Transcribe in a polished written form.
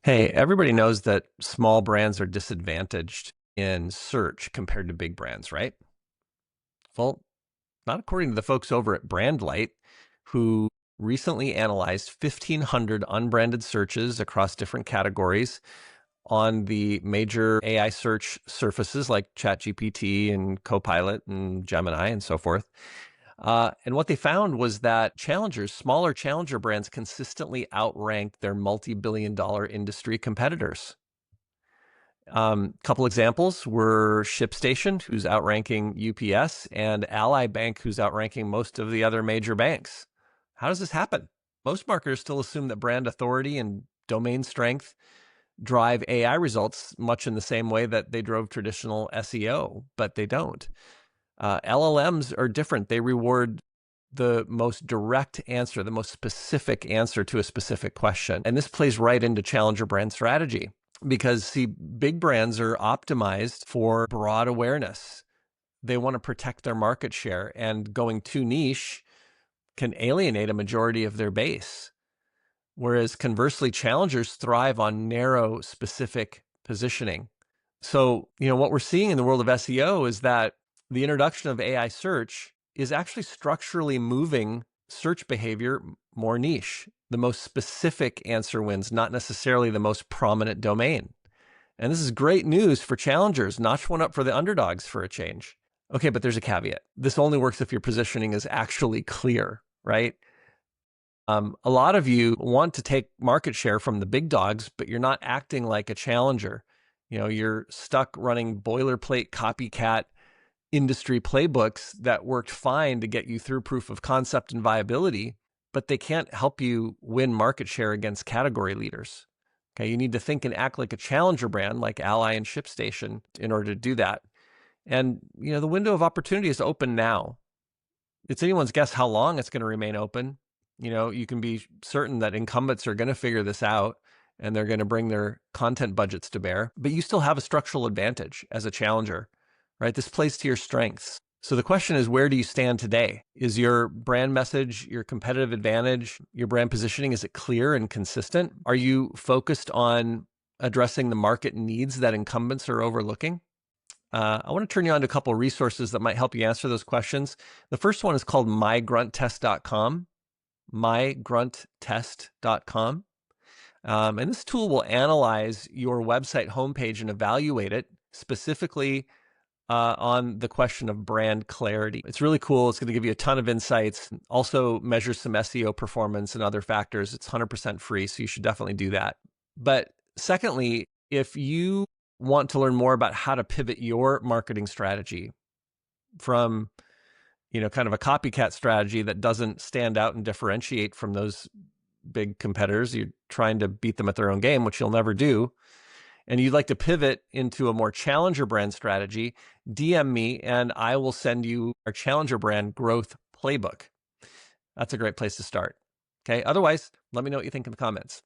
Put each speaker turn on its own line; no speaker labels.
Hey, everybody knows that small brands are disadvantaged in search compared to big brands, right? Well, not according to the folks over at Brandlight, who recently analyzed 1,500 unbranded searches across different categories on the major AI search surfaces like ChatGPT and Copilot and Gemini and so forth. And what they found was that smaller challenger brands consistently outrank their multi-billion dollar industry competitors. Couple examples were ShipStation, who's outranking UPS, and Ally Bank, who's outranking most of the other major banks. How does this happen? Most marketers still assume that brand authority and domain strength drive AI results much in the same way that they drove traditional SEO, but they don't. LLMs are different. They reward the most direct answer, the most specific answer to a specific question. And this plays right into challenger brand strategy because, see, big brands are optimized for broad awareness. They want to protect their market share, and going too niche can alienate a majority of their base. Whereas conversely, challengers thrive on narrow, specific positioning. So, what we're seeing in the world of SEO is that the introduction of AI search is actually structurally moving search behavior more niche. The most specific answer wins, not necessarily the most prominent domain. And this is great news for challengers. Notch one up for the underdogs for a change. Okay, but there's a caveat. This only works if your positioning is actually clear, right? A lot of you want to take market share from the big dogs, but you're not acting like a challenger. You're stuck running boilerplate copycat industry playbooks that worked fine to get you through proof of concept and viability, but they can't help you win market share against category leaders. Okay, you need to think and act like a challenger brand like Ally and ShipStation in order to do that. And, the window of opportunity is open now. It's anyone's guess how long it's going to remain open. You can be certain that incumbents are going to figure this out and they're going to bring their content budgets to bear, but you still have a structural advantage as a challenger, right? This plays to your strengths. So the question is, where do you stand today? Is your brand message, your competitive advantage, your brand positioning, is it clear and consistent? Are you focused on addressing the market needs that incumbents are overlooking? I want to turn you on to a couple of resources that might help you answer those questions. The first one is called mygruntest.com, mygruntest.com. And this tool will analyze your website homepage and evaluate it specifically on the question of brand clarity. It's really cool. It's going to give you a ton of insights. Also measures some SEO performance and other factors. It's 100% free, so you should definitely do that. But secondly, if you want to learn more about how to pivot your marketing strategy from, kind of a copycat strategy that doesn't stand out and differentiate from those big competitors, you're trying to beat them at their own game, which you'll never do, and you'd like to pivot into a more challenger brand strategy, DM me and I will send you our challenger brand growth playbook. That's a great place to start. Okay. Otherwise, let me know what you think in the comments.